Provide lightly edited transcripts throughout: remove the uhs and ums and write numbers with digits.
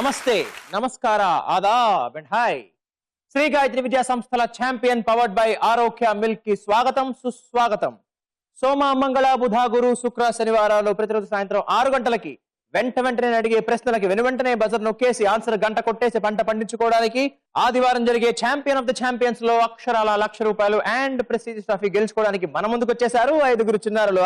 నమస్తే, నమస్కార, Aadab and hi. Shri Gayatri విద్యా సంస్థల champion powered by Arogya milk కి స్వాగతం, సుస్వాగతం. సోమ, మంగళ, బుధ, గురు, శుక్ర, శనివారాలు ప్రతిరోజు సాయంత్రం 6 గంటలకి వెంటనే అడిగే ప్రశ్నలకి వెంటనే బజర్ నొక్కేసి ఆన్సర్ గంట కొట్టేసి పంట పండించుకోవడానికి ఆదివారం జరిగే ఛాంపియన్ ఆఫ్ ద ఛాంపియన్స్ లో అక్షరాల ₹1,00,000 అండ్ ప్రెస్టీజ్ ట్రోఫీ గెలుచుకోవడానికి మన ముందుకు వచ్చేసారు 5 చిన్నారులు.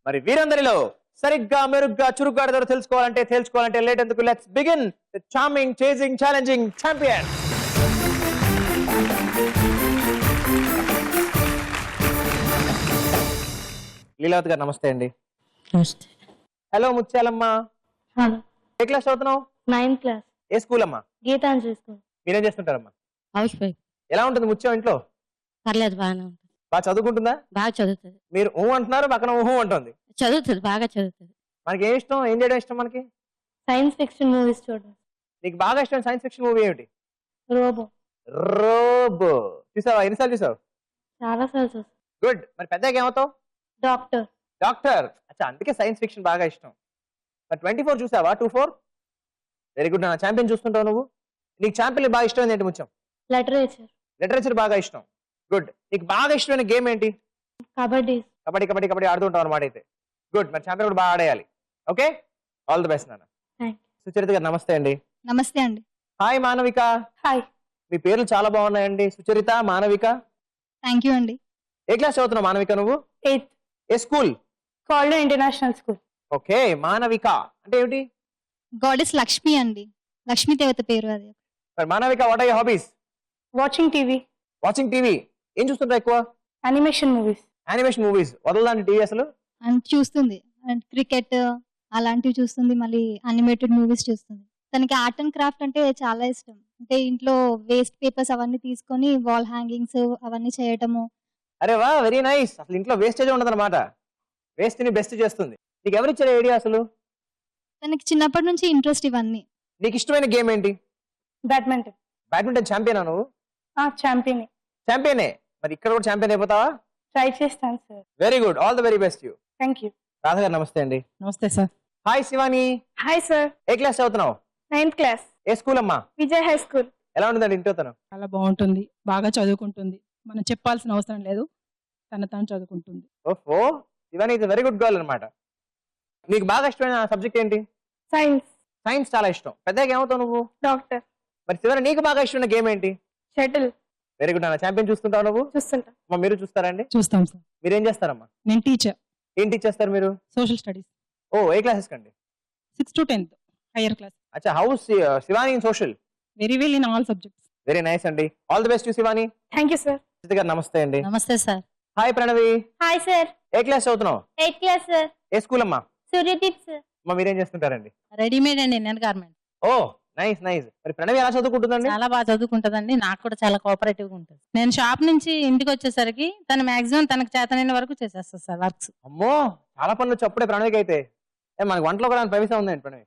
మరి వీరందరిలో సరిగ్గా మెరుగ్గా చురుగ్గా తెలుసుకోవాలంటే లేట్ ఎందుకు, let's begin the charming, chasing, challenging champion. Leelavathi గారు నమస్తే అండి. నమస్తే. Hello Muthyalamma, hello. ఏ క్లాస్ చదువుతున్నావు? 9th class. ఏ స్కూల్ అమ్మా? గీతాంజలి స్కూల్. మీరేం చేస్తుంటారమ్మా? House wife. ఎలా ఉంటుంది ముత్యం ఇంట్లో? పర్లేదు, బాగానే ఉంటుంది. బాగా చదువుకుంటుందా? బాగా చదువుతుంది. మీరు ఊహు అంటున్నారు, పక్కన ఊహు అంటుంది. చదువుతుంది, బాగా చదువుతుంది. మనకి ఏం ఇష్టం, ఏం చేయడం ఇష్టం మనకి? సైన్స్ ఫిక్షన్ మూవీస్ చూడడం. నీకు బాగా ఇష్టం సైన్స్ ఫిక్షన్ మూవీ ఏమిటి? రోబో. రోబో చూసావా? ఎన్నిసార్లు చూసావు? చాలా సార్లు చూస్తాను. గుడ్. మరి పెద్దగా ఏమవుతావు? డాక్టర్. డాక్టర్. అచ్చా, అందుకే సైన్స్ ఫిక్షన్ బాగా ఇష్టం. మరి 24 చూసావా? 24 వెరీ గుడ్. నా ఛాంపియన్ చూస్తుంటావు నువ్వు. నీకు ఛాంపియన్ బాగా ఇష్టం ఏంటి ముత్యం? లిటరేచర్. లిటరేచర్ బాగా ఇష్టం. గుడ్. నీకు బాగా ఇష్టమైన గేమ్ ఏంటి? కబడ్డీ. కబడ్డీ కబడ్డీ కబడ్డీ ఆడుతుంటావు అన్నమాట అయితే. గుడ్. మరి ఛాంపియన్ కూడా బాగా ఆడేయాలి. ఓకే, ఆల్ ది బెస్ట్ నాన్న. సుచరిత గారు నమస్తే అండి. నమస్తే అండి. హాయ్ మానవిక. హాయ్. మీ పేర్లు చాలా బాగున్నాయండి, సుచరిత, మానవిక. థ్యాంక్ యూ అండి. ఏ క్లాస్ చదువుతున్నావు మానవిక నువ్వు? 8th. ఏ school? Called international school. Okay. Manavika అంటే ఏమిటి? గాడెస్ లక్ష్మి అండి, లక్ష్మీ దేవత పేరు అది. మరి Manavika, what are your hobbies? Watching TV. Watching TV. ఏం చూస్తుంటారు ఎక్కువ? Animation movies. Animation movies. వదలదాండి టీవీ అసలు? అండ్ చూస్తుంది, అండ్ క్రికెట్ అలాంటివి చూస్తుంది, మళ్ళీ అనిమేటెడ్ మూవీస్ చూస్తుంది. తనకి ఆర్ట్ అండ్ క్రాఫ్ట్ అంటే చాలా ఇష్టం. అంటే ఇంట్లో వేస్ట్ పేపర్స్ అవన్నీ తీసుకొని వాల్ హ్యాంగింగ్స్ అవన్నీ చేయటము. అరే వా, వెరీ నైస్. అసలు ఇంట్లో వేస్టేజ్ ఉండదు అనమాట. వేస్ట్ ని బెస్ట్ చేస్తుంది. నీకు ఎవరిచ్చారు ఐడియా అసలు? తనకి చిన్నప్పటి నుంచి ఇంట్రెస్ట్ ఇవన్నీ. నీకు ఇష్టమైన గేమ్ ఏంటి? బ్యాడ్మింటన్. బ్యాడ్మింటన్ ఛాంపియనా నువ్వు? ఛాంపియన్. ఛాంపియనే. మరి ఇక్కడ కూడా ఛాంపియన్ అయిపోతావా? ట్రై చేస్తాను sir. Very good, all the very best you. Thank you. Radha గారు నమస్తే అండి. నమస్తే sir. Hi Shivani. Hi sir. ఏ క్లాస్ చదువుతున్నావు? 9th class. ఏ స్కూల్ అమ్మా? Vijay high school. ఎలా ఉంటుందండి ఇంట్లో తను? చాలా బాగుంటుంది, బాగా చదువుకుంటుంది. మనం చెప్పాల్సిన అవసరం లేదు, తాను చదువుకుంటుంది. ఓహో, Shivani is very good girl అనమాట. నీకు బాగా ఇష్టమైన సబ్జెక్ట్ ఏంటి? సైన్స్. సైన్స్ చాలా ఇష్టం. పెద్దగా ఏమవుతావు నువ్వు? డాక్టర్. మరి శివాని, నీకు బాగా ఇష్టమైన గేమ్ ఏంటి? షటిల్. వెరీ గుడ్ అన్న. ఛాంపియన్ చూస్తుంటావు నువ్వు? చూస్తుంటా. అమ్మా మీరు చూస్తారండి? చూస్తాం సార్. మీరేం చేస్తారమ్మా? నేను టీచర్, ఏం టీచ్ చేస్తారు మీరు? Social studies. ఓ, ఏ క్లాసెస్ కండి? 6th to 10th higher class. అచ్చా, how's Shivani in social. Very well in all subjects. Very nice అండి, all the best you Shivani. Thank you sir. Suchitha గారు నమస్తే అండి. నమస్తే sir. Hi Pranavi. Hi sir. ఏ క్లాస్ చదువుతున్నావు? 8th class sir. ఏ స్కూల్ అమ్మా? సూర్యదీప్ సార్. అమ్మా మీరేం చేస్తుంటారండి? రెడీమేడ్ అండి, నేను గార్మెంట్. ఓ నైస్ నైస్. మరి ప్రణవి ఎలా చదువుకుంటుందండి? చాలా బాగా చదువుకుంటదండి. నాకు కూడా చాలా కోఆపరేటివ్ గా ఉంటుంది. నేను షాప్ నుంచి ఇంటికి వచ్చేసరికి తన మాక్సిమం తనకు చేతనైన వరకు చేసేస్తా సార్ వర్క్స్. అమ్మో, చాలా పనులు వచ్చి అప్పుడే ప్రణవికి అయితే. మనకి వంటలో కూడా ప్రవేశం ఉందండి ప్రణవి.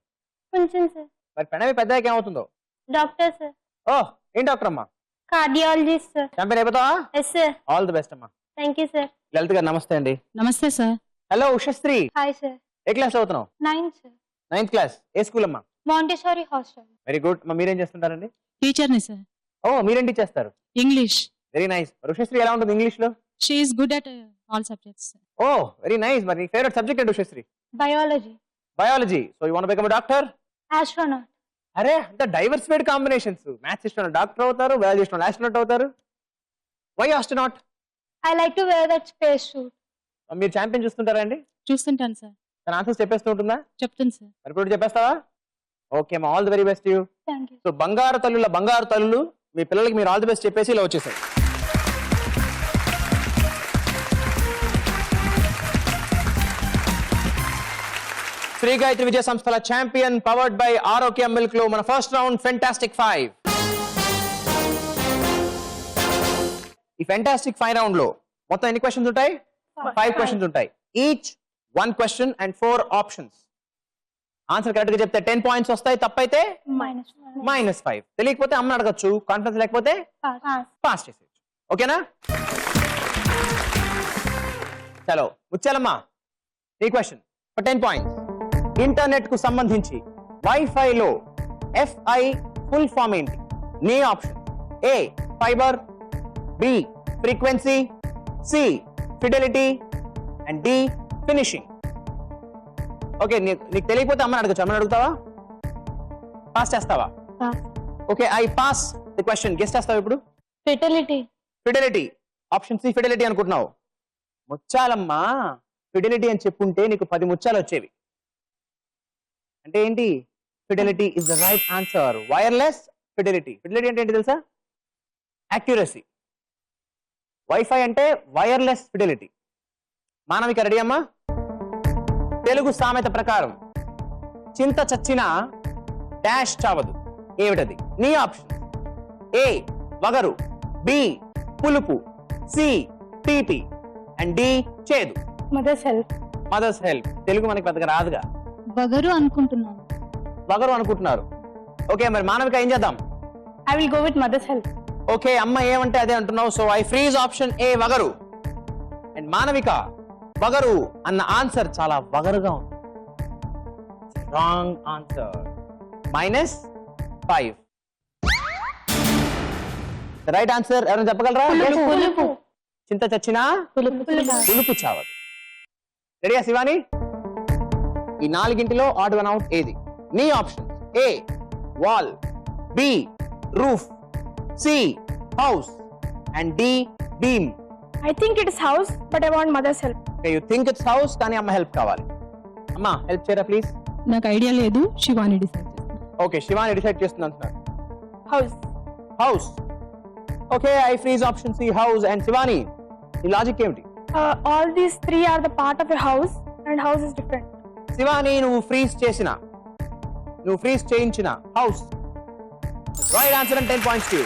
కొంచెం సార్. మరి ప్రణవి పెద్దగా ఏమవుతుందో? Doctor sir. ఓ, ఏం డాక్టర్ అమ్మా? Cardiologist sir. ఛాంపియన్ అయిపోతావా? Yes sir. All the best అమ్మా. Thank you sir. లలిత గారు నమస్తే అండి. నమస్తే sir. Hello Ushasri. Hi sir. ఏ క్లాస్ చదువుతున్నావు? 9th sir. 9th class. ఏ స్కూల్ అమ్మా? Montessori hostel. Very good. మీరేం చేస్తుంటారండి? టీచర్ని సార్. ఓ, మీరేం టీచ్ చేస్తారు? ఇంగ్లీష్. Very nice. ఉషశ్రీ ఎలా ఉంటుంది ఇంగ్లీష్ లో? She is good at all subjects. Oh very nice. మరి ఫేవరెట్ సబ్జెక్ట్ ఏంటి Ushasri? Biology. Biology. So you want become a doctor? Astronaut. అరే, అంత డైవర్సిఫైడ్ కాంబినేషన్స్. మ్యాథ్స్ ఇష్టం డాక్టర్ అవుతారు, బయాలజీ ఇష్టం ఆస్ట్రోనాట్ అవుతారు. Why astronaut? I like to wear that space suit. మీరు champion చూస్తుంటారా అండి? చూస్తుంటాను సార్. తన ఆన్సర్స్ చెప్పేస్తూ ఉంటుందా? చెప్తాను సార్. మరి ఇప్పుడు చెప్పేస్తావా? ఓకే మా, all the very best you. Thank you. So బంగారు తల్లులు మీ పిల్లలకి మీరు ఆల్ ది బెస్ట్ చెప్పేసి ఇలా వచ్చేసారు. శ్రీ గాయత్రి విజయ సంస్థల champion powered by Arogya milk లో మన ఫస్ట్ రౌండ్ ఫెంటాస్టిక్ 5. ఈ ఫెంటాస్టిక్ 5 రౌండ్ లో మొత్తం ఎన్ని క్వశ్చన్స్ ఉంటాయి? 5 క్వశ్చన్స్ ఉంటాయి. Each 1 question and 4 options. Answer correct గా చెప్తే 10 పాయింట్స్ వస్తాయి, తప్పైతే -1. -5. తెలియకపోతే అమ్మని అడగచ్చు, కాన్ఫిడెన్స్ లేకపోతే Pass. పాస్ చేసేయచ్చు. ఓకేనా? చలో ముచ్చాలమ్మా, ఈ క్వశ్చన్ ఫర్ 10 పాయింట్స్. ఇంటర్నెట్ కు సంబంధించి వైఫై లో FI ఫుల్ ఫామ్ ఏంటి? నీ option: A fibre, B frequency, C Fidelity and D finishing. Okay, నీకు తెలియకపోతే అమ్మని అడగచ్చు. అమ్మని అడుగుతావా? పాస్ చేస్తావా? Okay, I pass the question. Guess చేస్తావా ఇప్పుడు? Fidelity. Fidelity. Option C Fidelity అనుకుంటున్నావు. ముచ్చాలమ్మా, ఫిడెలిటీ అని చెప్పుంటే నీకు 10 ముచ్చాలు వచ్చేవి. అంటే ఏంటి? Fidelity is the right answer. Wireless Fidelity. Fidelity అంటే ఏంటి తెలుసా? యాక్యురసీ. వైఫై అంటే వైర్లెస్ ఫిడెలిటీ. మానవిక రెడీ అమ్మా? తెలుగు సామెత ప్రకారం చింత చచ్చినా డాష్ చావదు. ఏమిటది? నీ ఆప్షన్: A వగరు, B పులుపు, C తీపి అండ్ D చేదు. Mother's help. Mothers help. Telugu మనకి పెద్దగా రాదుగా. వగరు అనుకుంటున్నాను. వగరు అనుకుంటున్నారు. ఓకే, మరి మానవిక ఏం చేద్దాం? I will go with mother's help. Okay, అమ్మ ఏమంటే అదే అంటున్నావు. So I freeze option A వగరు. అండ్ మానవిక వగరు అన్న ఆన్సర్ చాలా వగరుగా ఉంది. Wrong answer. -5. రైట్ ఆన్సర్ ఎవరైనా చెప్పగలరా? పులుపు. చింత చచ్చినా పులుపు చావదు. రెడీయా శివాని? ఈ 4గింటిలో ఆడ్ వన్ అవుట్ ఏది? నీ option: A wall, B roof, C house and D beam. I think it is house, but I want mother's help. Okay, you think it's house, కానీ అమ్మ హెల్ప్ కావాలి. అమ్మ హెల్ప్ చేయరా ప్లీజ్? నాకు idea లేదు, Shivani decide చేస్తాను. ఓకే, శివాని డిసైడ్ చేస్తుంది అంటున్నారు. House. House. Okay, I freeze option C house. And Shivani, ఈ లాజిక్ ఏమిటి? All these three are the part of a house, and house is different. Shivani, నువ్వు ఫ్రీజ్ చేయించిన house. Right answer and 10 points to.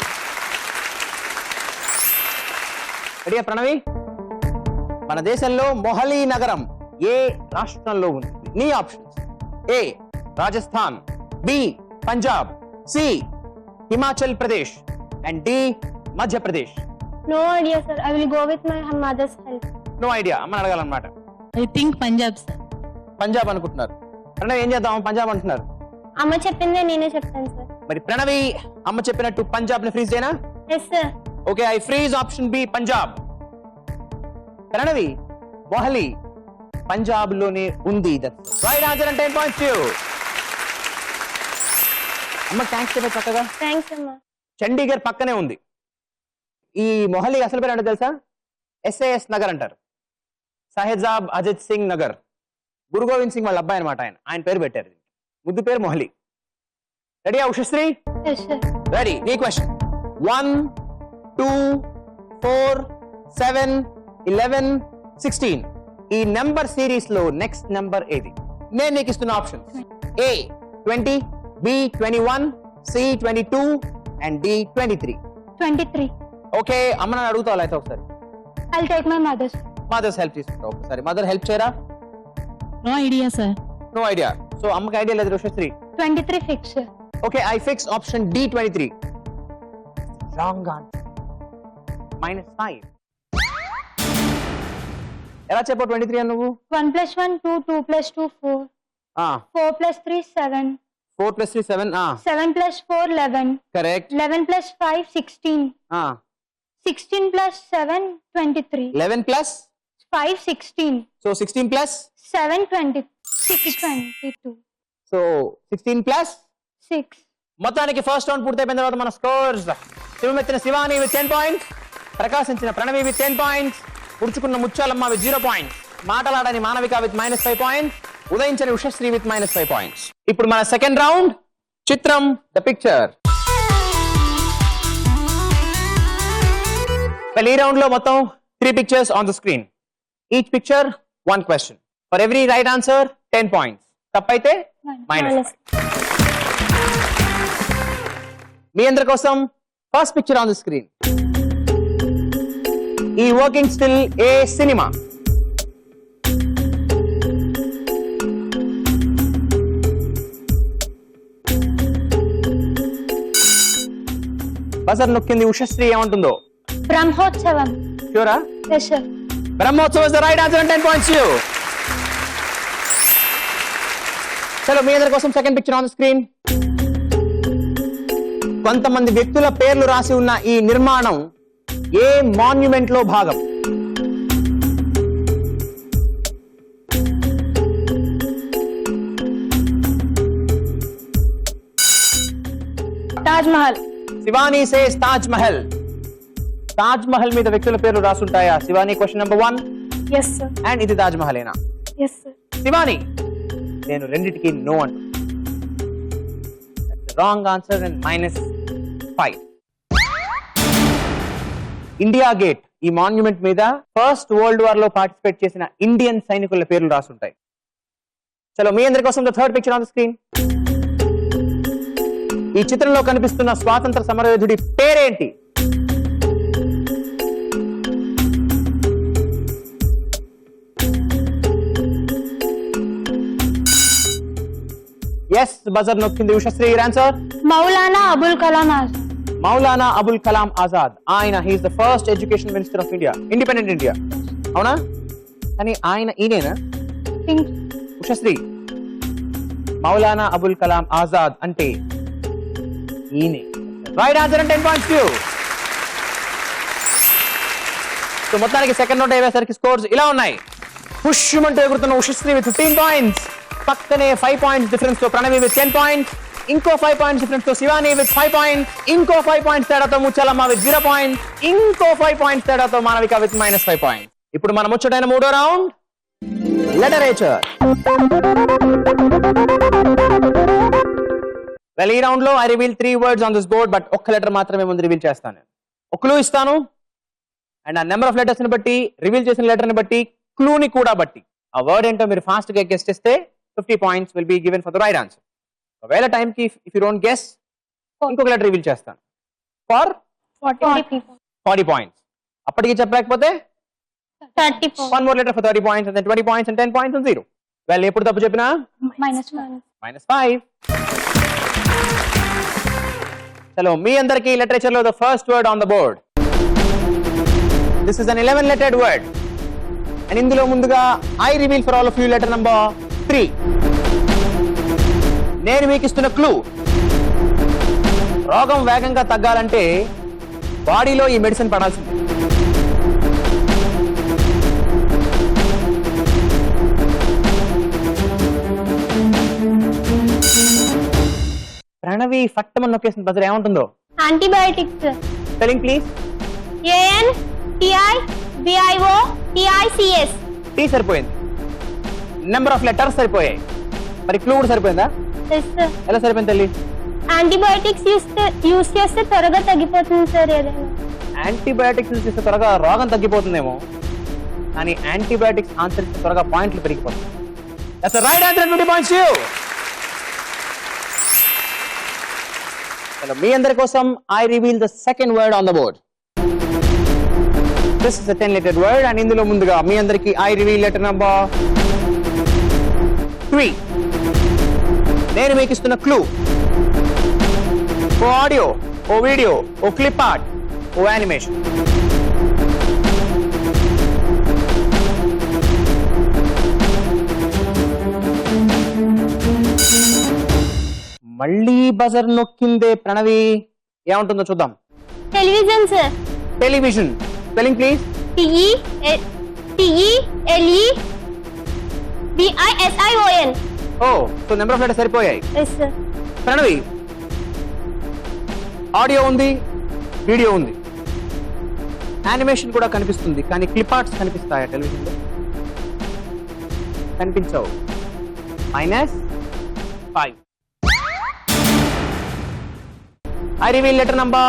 రెడీయా ప్రణవి? మన దేశంలో మొహాలీ నగరం ఏ రాష్ట్రంలో ఉంది? నీ options: A Rajasthan, B Punjab, C Himachal Pradesh and D Madhya Pradesh. No idea, sir. I will go with my mother's help. No idea. అమ్మని అడగాలన్నమాట. I think Punjab sir. Punjab అనుకుంటున్నారు. ప్రణవి ఏం చేద్దాం? పంజాబ్ అంటున్నారు. అమ్మ చెప్పిందే నేనే చెప్తాను, సార్. మరి ప్రణవి అమ్మ చెప్పినట్టు పంజాబ్ ని ఫ్రీజ్ చేయనా? Yes, sir. Okay, I freeze option B Punjab. Pranavi, Mohali Punjab లోనే ఉంది. Right answer and 10 points to. అమ్మ థ్యాంక్స్ చెప్పే చక్కగా. Thanks, అమ్మా. చండీగఢ్ పక్కనే ఉంది. ఈ మొహాలీ అసలు పేరు అంటే తెలుసా? SAS నగర్ అంటారు. సాహెబ్జాద్ అజిత్ సింగ్ నగర్. గురు గోవింద్ సింగ్ వాళ్ళ అబ్బాయి అనమాట. ఆయన పేరు పెట్టారు. ముద్దు పేరు మొహాలీ. రెడీయా ఉషశ్రీ? Yes, sir. రెడీ. నీ క్వశ్చన్: 1 2 4 7 11 16. ఈ నెంబర్ సిరీస్ లో నెక్స్ట్ నెంబర్ ఏది? నేను నీకు ఇస్తున్న option: A 20, B 21, C 22 and D 23. 23. Okay, అమ్మ నన్ను అడుగుతావు అయితే ఒకసారి. I'll take my mother's. Mothers help తీసుకుంటావు ఒకసారి. మదర్ హెల్ప్ చేయరా? No idea sir. No idea. So అమ్మకి ఐడియా లేదు. Ushasri? 23 fix, sir. Okay, I fix option D 23. Wrong answer. -5. ఎలా చెప్పావు 23 అని నువ్వు? 1 + 1 2, 2 + 2 4, 4 + 3 7, 4 + 3 7. 7 + 4 11, correct. 11 + 5 16, 16 + 7 23, 11 plus 5 16, so 16 plus 7 26 22, so 16 plus 6. మొత్తానికి ఫస్ట్ రౌండ్ పూర్తయిపోయిన తర్వాత మన స్కోర్స్: శివమెత్తిన శివాని విత్ 10 పాయింట్స్, ప్రకాశించిన ప్రణవి విత్ 10 పాయింట్స్, ఉడుచుకున్న ముత్యాలమ్మ విత్ 0 పాయింట్స్, మాటలాడని మానవిక విత్ -5 పాయింట్స్, ఉదయించని ఉషశ్రీ విత్ -5 పాయింట్స్. ఇప్పుడు మన సెకండ్ రౌండ్ చిత్రం ద పిక్చర్. ఈ రౌండ్ లో మొత్తం 3 pictures on the screen. Each picture 1 question. For every right answer 10 points. తప్పైతే -5. మీ అందరి కోసం first picture on the screen. ఈ వర్కింగ్ స్టిల్ ఏ సినిమా? బజర్ నొక్కింది ఉషశ్రీ, ఏమంటుందో? Brahmotsavam. Sure? Yes, sir. Brahmotsav is the right answer and 10 points to you. చలో మీ అందరి కోసం second picture on the screen. కొంతమంది వ్యక్తుల పేర్లు రాసి ఉన్న ఈ నిర్మాణం ఏ మాన్యుమెంట్ లో భాగం? తాజ్ మహల్. శివానీ సేస్ తాజ్ మహల్. తాజ్ మహల్ మీద వ్యక్తుల పేర్లు రాసుంటాయా? Shivani question number 1. Yes sir. And ఇది తాజ్ మహలేనా? Yes sir. శివానీ నేను రెండిటికి నో అంటు. Wrong answer and -5. India gate ఈ మాన్యుమెంట్ మీద ఫస్ట్ వరల్డ్ వార్ లో పార్టిసిపేట్ చేసిన ఇండియన్ సైనికుల పేర్లు రాసుంటాయి. చలో మీ అందరి కోసం third picture on the screen. ఈ చిత్రంలో కనిపిస్తున్న స్వాతంత్ర సమరయోధుడి పేరేంటి? ఎస్ బజర్ నొక్కింది ఉషశ్రీ. ఆన్సర్ మౌలానా అబుల్ కలాం ఆజాద్. మౌలానా అబుల్ కలాం ఆజాద్. ఆయన he's the first education minister of India, independent India. అవునా? కానీ ఆయన ఈయనేనా? ఉషశ్రీ మౌలానా అబుల్ కలాం ఆజాద్ అంటే ఈయనే. Right answer and 10 points to you. So మొత్తానికి సెకండ్ నోట్ అయ్యేసరికి స్కోర్స్ ఇలా ఉన్నాయి. పుష్యమంటూ ఎగురుతున్న ఉషశ్రీ విత్ 15 points. పక్కనే 5 points డిఫరెన్స్ తో ప్రణవి విత్ 10 points. ఇంకో 5 points డిఫరెన్స్ తో శివాని విత్ 5 points. ఇంకో 5 points తేడాతో ముచ్చలమ్మ విత్ 0 points. ఇంకో 5 points తేడాతో మానవిక విత్ -5 points. ఇప్పుడు మనం ముచ్చటైన మూడో రౌండ్ లిటరేచర్. వెల్ ఈ రౌండ్ లో I reveal 3 words on this board. But ఒక్క లెటర్ మాత్రమే ముందు రివీల్ చేస్తాను. ఒక క్లూ ఇస్తాను అండ్ ఆ నెంబర్ ఆఫ్ లెటర్స్ ని బట్టి, రివీల్ చేసిన లెటర్ ని బట్టి, క్లూని కూడా బట్టి ఆ వర్డ్ ఏంటో మీరు ఫాస్ట్ గా గెస్ చేస్తే 50 points will be given for the right answer. ఒకవేళ టైం కి ఇఫ్ యూ డోంట్ గెస్ ఇంకొక లెటర్ రివీల్ చేస్తాను ఫర్ 40 points. అప్పటికి చెప్పలేకపోతే 30 points. one more letter for 30 points and then 20 points and 10 points and 0. Well, ఎప్పుడు తప్పు చెప్పినా -5. చలో మీ అందరికి లిటరేచర్ లో the first word on the board. This is an 11-lettered word. And ఇందులో ముందుగా I reveal for all of you letter number 3. నేను మీకు ఇస్తున్న క్లూ, రోగం వేగంగా తగ్గాలంటే బాడీలో ఈ మెడిసిన్ పడాల్సింది. ప్రణవి ఫట్టమని నొక్కేసిన బజర్ ఏముంటుందో? Antibiotics. Spelling please. ANTIBIOTICS. T సరిపోయింది. నెంబర్ ఆఫ్ లెటర్స్ సరిపోయాయి. మరి క్లూ కూడా సరిపోయిందా? Yes, sir. ఎలా సరిపోయింది తల్లి? యాంటీబయాటిక్స్ యూస్ చేస్తే త్వరగా తగ్గిపోతుంది సార్. ఏదైనా యాంటీబయాటిక్స్ యూజ్ చేస్తే త్వరగా రోగం తగ్గిపోతుందేమో, కానీ యాంటీబయాటిక్స్ ఆన్సర్ చేస్తే త్వరగా పాయింట్లు పెరిగిపోతుంది. That's the right answer and 20 points to you. మీ అందరి కోసం I reveal the second word on the board. This is a 10-lettered word and ఇందులో ముందుగా మీ అందరికి I reveal letter number 3. నేను మీకు ఇస్తున్న క్లూ, ఓ ఆడియో, ఓ వీడియో, ఓ క్లిప్ ఆర్ట్, ఓ యానిమేషన్. మళ్ళీ బజర్ నొక్కిందే ప్రణవి. ఏముంటుందో చూద్దాం. Television sir. Television. Spelling please. TELEVISION. Oh, so number of letters సరిపోయాయి. Yes, sir. ప్రణవి, ఆడియో ఉంది, వీడియో ఉంది, యానిమేషన్ కూడా కనిపిస్తుంది, కానీ క్లిప్ ఆర్ట్స్ కనిపిస్తాయా టెలివిజన్ లో? కనిపించవు. -5. I reveal letter number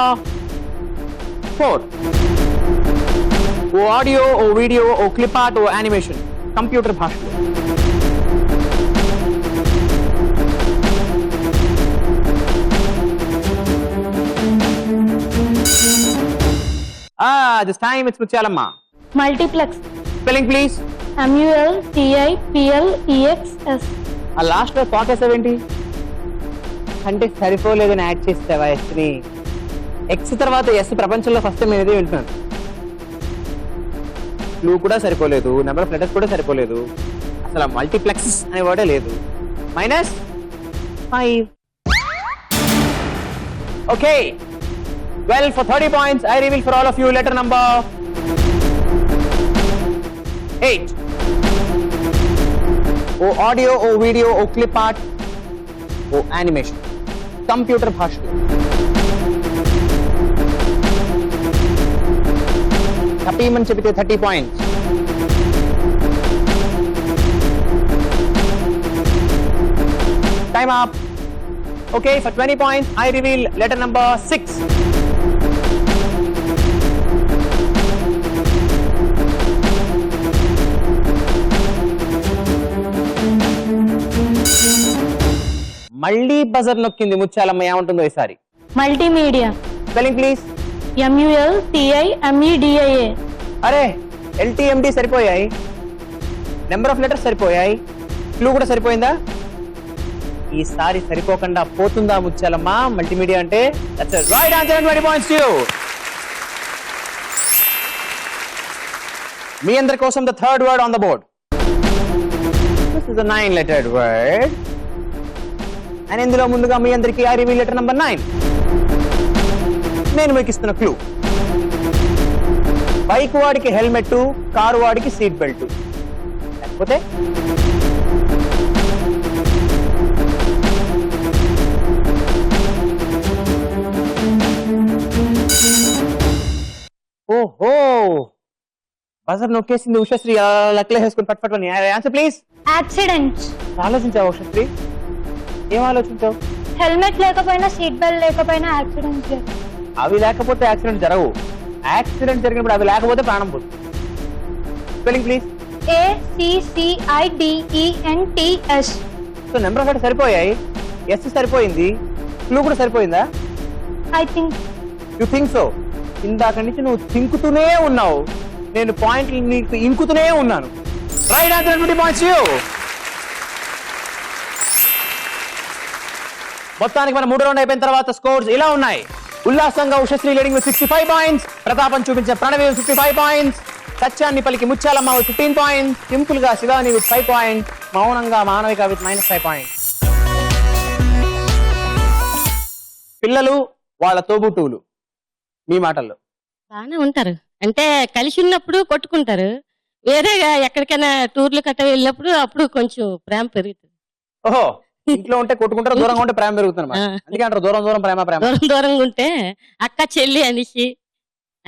4. Oh audio, ఓ వీడియో, ఓ క్లిప్ ఆర్ట్, ఓ యానిమేషన్ కంప్యూటర్ భాషలో. This time it's Muchalama. Multiplex. Spelling please. MULTIPLEXS. ఆ లాస్ట్ లో థాట్ వేసావేంటి? అంటే సరిపోలేదని యాడ్ చేస్తావా ఎస్ ని? ఎక్స్ తర్వాత ఎస్ ప్రపంచంలో ఫస్ట్ టైం నేను వింటున్నాను. క్లూ కూడా సరిపోలేదు, నెంబర్ ఆఫ్ లెటర్స్ కూడా సరిపోలేదు, అసలు మల్టీప్లెక్స్ అనే వర్డే లేదు. -5. Okay. Well, for 30 points, I reveal for all of you letter number 8. O audio, O video, O clip art, O animation. Computer bhashalo. Happy chepite 30 points. Time up. Okay, for 20 points, I reveal letter number 6. మళ్ళీ buzzer నొక్కింది Muthyalamma, ఏమంటుందో ఈసారి? Multimedia. Spelling please. MULTIMEDIA. అరే LTMD సరిపోయాయి, number of letters సరిపోయాయి, clue కూడా సరిపోయిందా? ఈసారి సరిపోకుండా పోతుందా ముత్యాలమ్మ? మల్టీమీడియా అంటే that's it. Right answer and 20 points to you. మీ అందరి కోసం the third word on the board. This is the 9-lettered word. And ఇందులో ముందుగా మీ అందరికి I reveal letter number 9. నేను మీకు ఇస్తున్న క్లూ. బైక్ వాడికి హెల్మెట్, కారు వాడికి సీట్ బెల్ట్, లేకపోతే ఓహో బజర్ నొక్కేసింది ఉషశ్రీ, లెక్కలు వేసుకుని పట్టుపట్టుని. Answer please. యాక్సిడెంట్. ఆలోచించావు ఉషశ్రీ? ఏం ఆలోచించావు? హెల్మెట్ లేకపోయినా సీట్ బెల్ట్ లేకపోయినా యాక్సిడెంట్. అవి లేకపోతే యాక్సిడెంట్ జరగవు, యాక్సిడెంట్ జరిగినప్పుడు అవి లేకపోతే ప్రాణం పోతుంది. Spelling please. ACCIDENTS. So number of letters సరిపోయాయి, ఎస్ సరిపోయింది, క్లూ కూడా సరిపోయిందా? I think. You think so? ఇందాక నుంచి నువ్వు థింకుతూనే ఉన్నావు, నేను పాయింట్లు నీకు ఇంకుతూనే ఉన్నాను. Right answer 20 points to you. మొత్తానికి మన 3వ రౌండ్ అయిపోయిన తర్వాత స్కోర్స్ ఇలా ఉన్నాయి. ఉల్లాసంగా ఉషశ్రీ లీడింగ్ విత్ 65 points, ప్రతాపం చూపించిన ప్రణవి 55 points, సత్యాన్ని పలికి ముత్యాలమ్మ విత్ 15 points, సింపుల్ గా శివాని విత్ 5 points, మౌనంగా మానవిక విత్ -5 points. పిల్లలు వాళ్ళ తోబుట్టువులు మీ మాటల్లో బాగానే ఉంటారు, అంటే కలిసి ఉన్నప్పుడు కొట్టుకుంటారు, వేరేగా ఎక్కడికైనా టూర్లు కట్ట వెళ్ళినప్పుడు అప్పుడు కొంచెం ప్రేమ పెరుగుతుంది. ఓహో, ఇంట్లో ఉంటే కొట్టుకుంటారు, దూరంగా ఉంటే ప్రేమ పెరుగుతుంది. అందుకే అంటారు దూరం దూరం ప్రేమ ప్రేమ. దూరం దూరంగా ఉంటే అక్క చెల్లి అనేసి,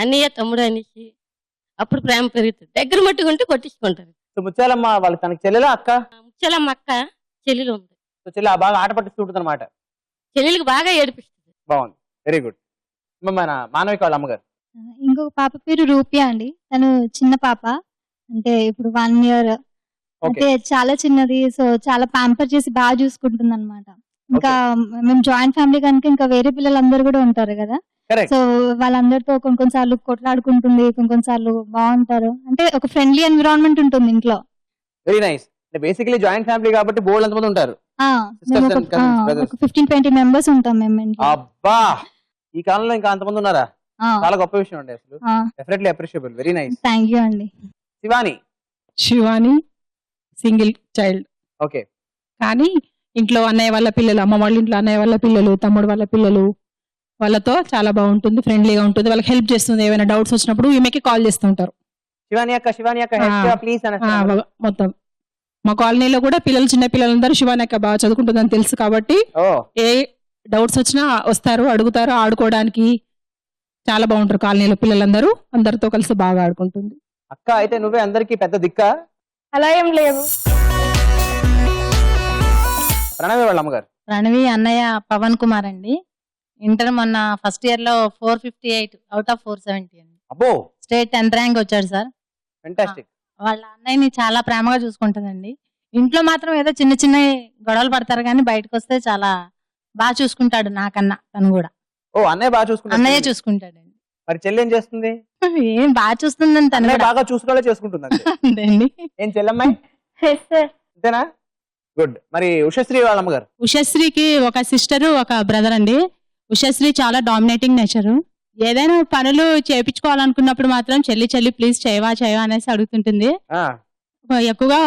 అన్నయ్య తమ్ముడు అనేసి అప్పుడు ప్రేమ పెరుగుతుంది. దగ్గర మట్టుకుంటే కొట్టించుకుంటారు. సో ముత్యాలమ్మ వాళ్ళు తనకి చెల్లెలా అక్క? ముచ్చలమ్మ అక్క చెల్లెలు ఉంది. సో చెల్లి బాగా ఆట పట్టిస్తుంటుంది అనమాట, చెల్లెలకు బాగా ఏడిపిస్తుంది. బాగుంది, వెరీ గుడ్. మన మానవిక వాళ్ళ అమ్మగారు. ఇంకొక పాప పేరు రూపియా అండి. తను చిన్న పాప, అంటే ఇప్పుడు 1 year, అంటే చాలా చిన్నది. సో చాలా ప్యాంపర్ చేసి బాగా చూసుకుంటుంది అనమాట. ఇంకా మేము జాయింట్ ఫ్యామిలీ కనుక ఇంకా వేరే పిల్లలందరూ కూడా ఉంటారు కదా, సో వాళ్ళందరితో కొన్నిసార్లు కొట్లాడుకుంటుంది, కొన్నిసార్లు బాగుంటారు. అంటే ఒక ఫ్రెండ్లీ ఎన్విరాన్మెంట్ ఉంటుంది ఇంట్లో. Very nice. Basically joint family కాబట్టి బోల్డ్ ఎంతమంది ఉంటారు? ఒక 15-20 members ఉంటాం మేము ఇంట్లో. అబ్బా, ఈ కాలంలో ఇంకా అంతమంది ఉన్నారా? చాలా గొప్ప విషయం అండి, అసలు definitely appreciable. Very nice. Thank you అండి. Shivani single child. ఓకే. కానీ ఇంట్లో అన్నయ్య వాళ్ళ పిల్లలు, అమ్మ వాళ్ళ ఇంట్లో అన్నయ్య వాళ్ళ పిల్లలు, తమ్ముడు వాళ్ళ పిల్లలు, వాళ్ళతో చాలా బాగుంటుంది, ఫ్రెండ్లీగా ఉంటుంది, వాళ్ళకి హెల్ప్ చేస్తుంది. ఏమైనా డౌట్స్ వచ్చినప్పుడు ఈమెకి కాల్ చేస్తూ ఉంటారు. శివాని అక్క, శివాని అక్క ప్లీజ్. మొత్తం మా కాలనీలో కూడా పిల్లలు, చిన్న పిల్లలందరూ శివాని అక్క బాగా చదువుకుంటుందని తెలుసు కాబట్టి ఏ డౌట్స్ వచ్చినా వస్తారు, అడుగుతారు, ఆడుకోవడానికి చాలా బాగుంటారు. కాలనీలో పిల్లలందరూ అందరితో కలిసి బాగా ఆడుకుంటుంది. అక్క అయితే నువ్వే అందరికి పెద్ద దిక్క? అలా ఏం లేదు. ప్రణవి వాళ్ళ అమ్మగారు. ప్రణవి అన్నయ్య పవన్ కుమార్ అండి. ఇంటర్ మొన్న ఫస్ట్ ఇయర్ లో 458 out of 470 అండి. అబ్బో, స్టేట్ 10th ర్యాంక్ వచ్చాడు సార్. ఫెంటాస్టిక్. వాళ్ళ అన్నయ్యని చాలా ప్రేమగా చూసుకుంటుందండి. ఇంట్లో మాత్రం ఏదో చిన్న చిన్న గొడవలు పడతారు కానీ బయటకు వస్తే చాలా బాగా చూసుకుంటాడు నాకన్నా. తను కూడా అన్నయ్య బాగా చూసుకుంటాడు. అన్నయ్య చూసుకుంటాడండి. మరి చెల్లి ఏం చేస్తుంది? ఏం బాగా చూస్తుందని తను బాగా చూసుకోలే చేసుకుంటుంది అండి. ఏం చెల్లమ్మాయి అంతేనా? గుడ్. మరి ఉషశ్రీ వాళ్ళ అమ్మగారు. ఉషశ్రీకి ఒక సిస్టర్, ఒక బ్రదర్ అండి. ఉషశ్రీ చాలా డామినేటింగ్ నేచర్, ఏదైనా పనులు చేయించుకోవాలనుకున్నప్పుడు మాత్రం చెల్లి ప్లీజ్ చేయవా అనేసి అడుగుతుంటుంది. ఎక్కువగా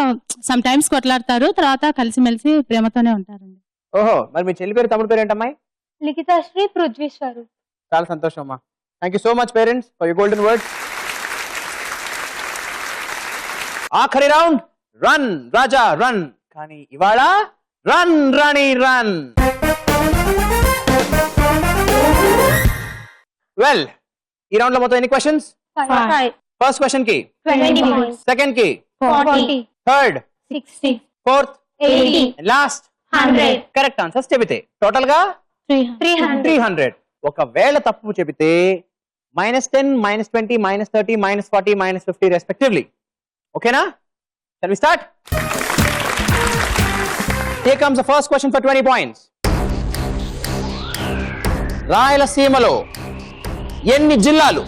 సమ్ టైమ్స్ కొట్లాడతారు, తర్వాత కలిసిమెలిసి ప్రేమతోనే ఉంటారండి. ఓహో, మరి మీ చెల్లి పేరు తమ్ముడు పేరు ఏంటమ్మాయి? లిఖితాశ్రీ పృథ్వీశ్వరు. చాలా సంతోషం అమ్మా. Thank you so much parents for your golden words. ఆఖరి రౌండ్, రన్ రాజా రన్. కానీ ఇవాళ రన్ రాణి రన్. వెల్, ఈ రౌండ్ లో మొత్తం ఎన్ని క్వశ్చన్స్? 5. ఫస్ట్ క్వశ్చన్ కి 20 points. సెకండ్ కి 40. Third 60. Fourth 80. Last 100. Correct answers చెబితే టోటల్ గా 300. 300. ఒకవేళ తప్పు చెబితే -10, -20, -30, -40, -50 రెస్పెక్టివ్లీ. ఓకేనా? Shall we start? Here comes the first question for 20 points. రాయలసీమలో ఎన్ని జిల్లాలు?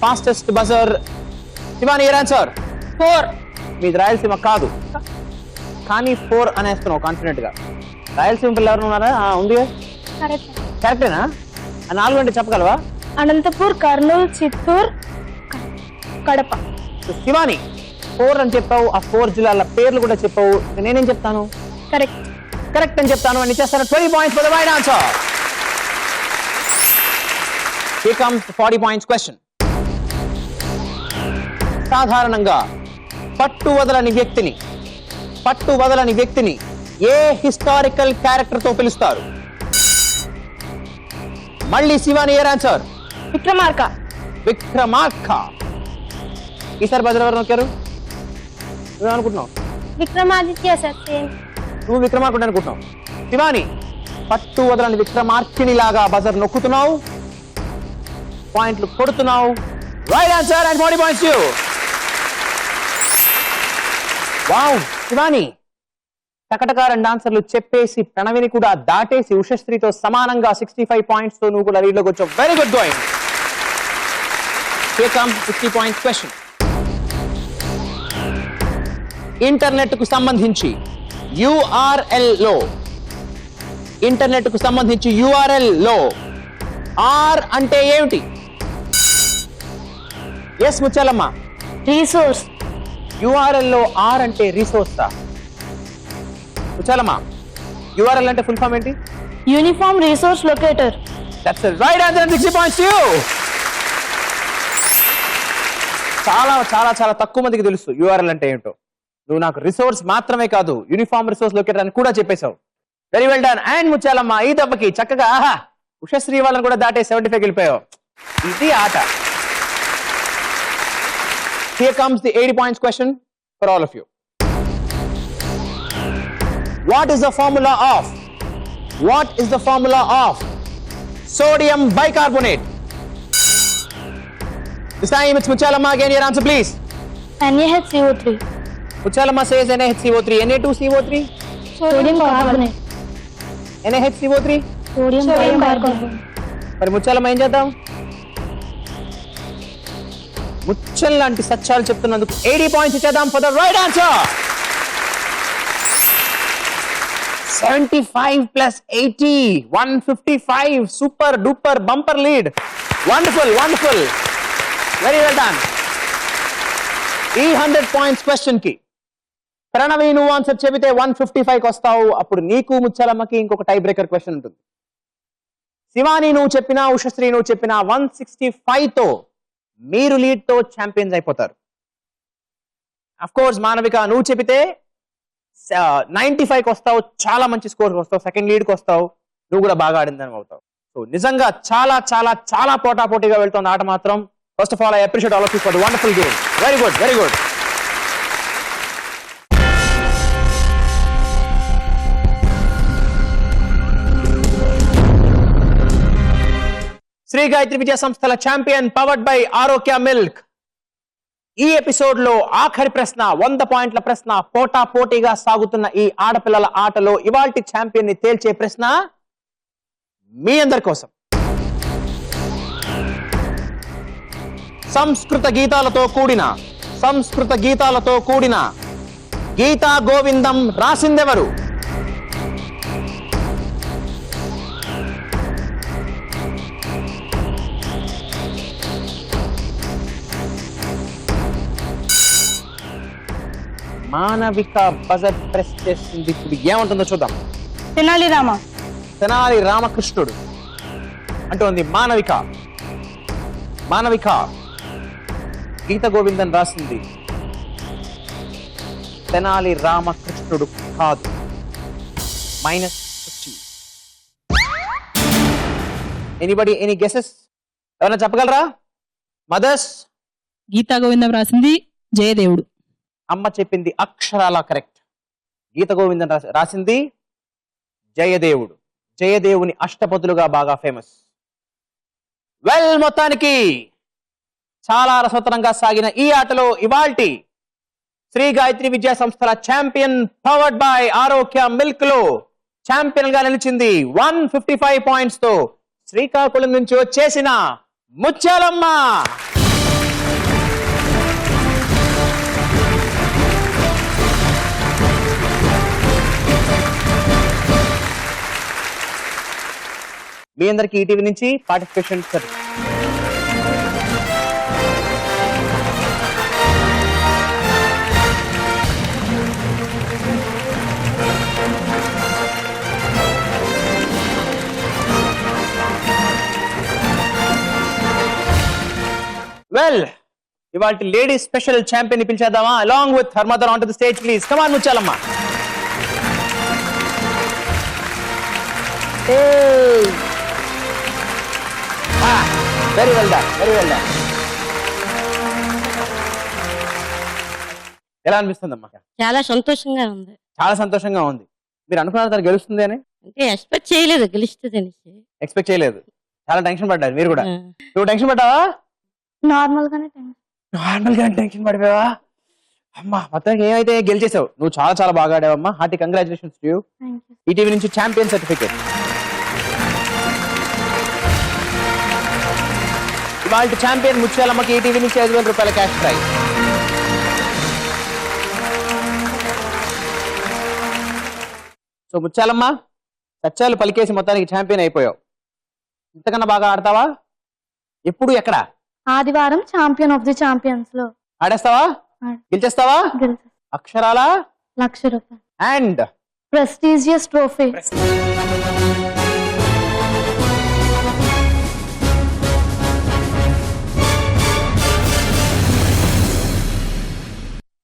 Fastest buzzer. Shivani, your answer? 4. మీది రాయలసీమ కాదు, కానీ 4 అనేస్తున్నావు కాన్ఫిడెంట్ గా. రాయలసీమ పిల్లలు ఎవరు ఉన్నారా? ఉంది. కరెక్టేనా? 4 అంటే చెప్పగలవా? అనంతపూర్, కర్నూలు, చిత్తూరు, కడప. శివాని 4 అని చెప్పావు, ఆ 4 జిల్లాల పేర్లు కూడా చెప్పావు. నేనేం చెప్తాను? కరెక్ట్ అని చెప్తాను అని చేస్తాను. 20 points for the right answer. Here comes the 40 points question. సాధారణంగా పట్టు వదలని వ్యక్తిని ఏ హిస్టారికల్ క్యారెక్టర్ తో పిలుస్తారు? మళ్ళీ శివాని, your answer? విక్రమార్క. ఈసారి బజర్ ఎవరు నొక్కారు? నువ్వేమనుకుంటున్నావు? విక్రమాదిత్య సత్యన్. నువ్వు విక్రమార్కుడు అనుకుంటున్నావు. శివాని, పట్టు వదలని విక్రమార్కిని లాగా బజర్ నొక్కుతున్నావు, పాయింట్లు కొడుతున్నావు. Right answer and 40 points you. Wow Shivani, టకటకా 2 ఆన్సర్లు చెప్పేసి ప్రణవిని కూడా దాటేసి ఉషశ్రీతో సమానంగా 65 points తో నువ్వు కూడా లీడ్లోకి వచ్చావు. Very good going. Here comes 60 points question. Internet కు సంబంధించి URL లో R అంటే ఏమిటి? ఎస్ ముచ్చాలమ్మ. రిసోర్స్. URL లో R అంటే రిసోర్సా? ముచ్చాలమ్మ, URL అంటే ఫుల్ ఫామ్ ఏంటి? Uniform resource locator. That's the right answer. 60 points you. చాలా చాలా చాలా తక్కువ మందికి తెలుసు URL అంటే ఏంటో. నువ్వు నాకు రిసోర్స్ మాత్రమే కాదు, యూనిఫామ్ రిసోర్స్ లొకేటర్ అని కూడా చెప్పేశావు. Very well done. And Muchalamma, ఈ దెబ్బకి చక్కగా ఉషశ్రీ వాళ్ళని కూడా దాటే 75 వెళ్ళిపోయావు. ఇది ఆట. Here comes the 80 points question for all of you. What is the formula of sodium bicarbonate? This time it's Muchalamma again. Your answer please. NaHCO3. Muchalamma says NaHCO3. Na2CO3? Sodium carbonate. NaHCO3? Sodium bicarbonate. మరి ముచ్చాలమ్మ ఏం చేద్దాం? ముచ్చల్ లాంటి సత్యాలు చెప్తున్నందుకు 80 points ఇచ్చేద్దాం for the right answer. 75 plus 80 155. Super duper bumper lead. Wonderful. Very well done. ఈ 100 points question కి ప్రణవి నువ్వు answer చెబితే 155కి వస్తావు. అప్పుడు నీకు ముచ్చలమ్మకి ఇంకొక టై బ్రేకర్ క్వశ్చన్ ఉంటుంది. శివాని నువ్వు చెప్పినా, ఉషశ్రీ నువ్వు చెప్పినా 165తో మీరు లీడ్ తో ఛాంపియన్స్ అయిపోతారు. అఫ్ కోర్స్ మానవిక నువ్వు చెబితే 95కి వస్తావు, చాలా మంచి స్కోర్ వస్తావు, సెకండ్ లీడ్ కి వస్తావు, నువ్వు కూడా బాగా ఆడిందని అవుతావు. సో నిజంగా చాలా చాలా చాలా పోటాపోటీగా వెళ్తుంది ఆట మాత్రం. First of all I appreciate all of you for the wonderful game. Very good. Sri Gayatri విద్యా సంస్థల champion powered by Arogya milk. ఈ ఎపిసోడ్ లో ఆఖరి ప్రశ్న, 100 పాయింట్ల ప్రశ్న. పోటాపోటీగా సాగుతున్న ఈ ఆడపిల్లల ఆటలో ఇవాల్టి ఛాంపియన్ ని తేల్చే ప్రశ్న మీ అందరి కోసం. సంస్కృత గీతాలతో కూడిన గీతా గోవిందం రాసిందెవరు? మానవిక బజర్ ప్రెస్ చేస్తుంది. ఇప్పుడు ఏముంటుందో చూద్దాం. తెనాలి రామ. తెనాలి రామకృష్ణుడు అంటోంది మానవిక. మానవిక గీత గోవిందన్ రాసింది. తెనాలి రామకృష్ణుడు కాదు. -50. Anybody any guesses? ఎవరైనా చెప్పగలరా? మదర్స్? గీతా గోవిందం రాసింది జయదేవుడు. అమ్మ చెప్పింది అక్షరాల కరెక్ట్. గీత గోవిందన్ రాసింది జయదేవుడు. జయదేవుని అష్టపదులుగా బాగా ఫేమస్. వెల్, మొత్తానికి చాలా రసవత్తరంగా సాగిన ఈ ఆటలో ఇవాల్టి శ్రీ గాయత్రి విద్యా సంస్థల champion powered by Arogya milk లో ఛాంపియన్ గా నిలిచింది 155 పాయింట్స్ తో శ్రీకాకుళం నుంచి వచ్చేసిన ముత్యాలమ్మ. మీ అందరికి ఈటీవీ నుంచి పార్టిసిపేషన్ సర్టిఫికేట్. వెల్, ఇవాళ లేడీ స్పెషల్ ఛాంపియన్ ని పిలిచేద్దామా? Along with her mother on to the stage please. Come on Muthyalamma. Very well done, very well done. ఎలా అనిపిస్తుందమ్మా? చాలా సంతోషంగా ఉంది. చాలా సంతోషంగా ఉంది. మీరు అనుకున్నారు తను గెలుస్తుంది అని? అంటే ఎక్స్పెక్ట్ చేయలేదు గెలుస్తుంది అనేసి. ఎక్స్పెక్ట్ చేయలేదు. చాలా టెన్షన్ పడ్డారు మీరు కూడా. నువ్వు టెన్షన్ పడ్డావా? నార్మల్ గానే నార్మల్ గా టెన్షన్ పడిపోయావా? అమ్మా, మొత్తానికి ఏమైతే గెలిచేసావు. నువ్వు చాలా చాలా బాగా ఆడావమ్మా. Hearty congratulations to you. ETV నుంచి ఛాంపియన్ సర్టిఫికేట్. ఇవాళ ఛాంపియన్ ముత్యాలమ్మకి ఈటీవీ నుంచి 5,000 రూపాయల క్యాష్ ప్రైజ్. సో ముత్యాలమ్మ, సత్యాలు పలికేసి మొత్తానికి ఛాంపియన్ అయిపోయావు. ఇంతకన్నా బాగా ఆడతావా? ఎప్పుడు ఎక్కడ? ఆదివారం ఛాంపియన్ ఆఫ్ ది ఛాంపియన్స్ లో ఆడేస్తావా? గెలిచేస్తావా? అక్షరాల 1,00,000 రూపాయలు and prestigious trophy.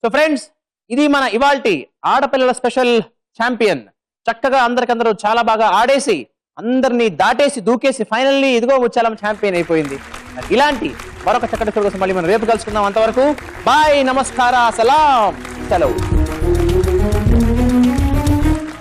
So friends, ఇది మన ఇవాల్టి ఆడపిల్లల స్పెషల్ ఛాంపియన్. చక్కగా అందరికందరూ చాలా బాగా ఆడేసి అందరినీ దాటేసి దూకేసి ఫైనల్లీ ఇదిగో ముత్యాలమ్మ ఛాంపియన్ అయిపోయింది. ఇలాంటి మరొక చక్కటి షో కోసం మళ్ళీ మనం రేపు కలుసుకుందాం. అంతవరకు బాయ్, నమస్కార, సలాం, సెలవు.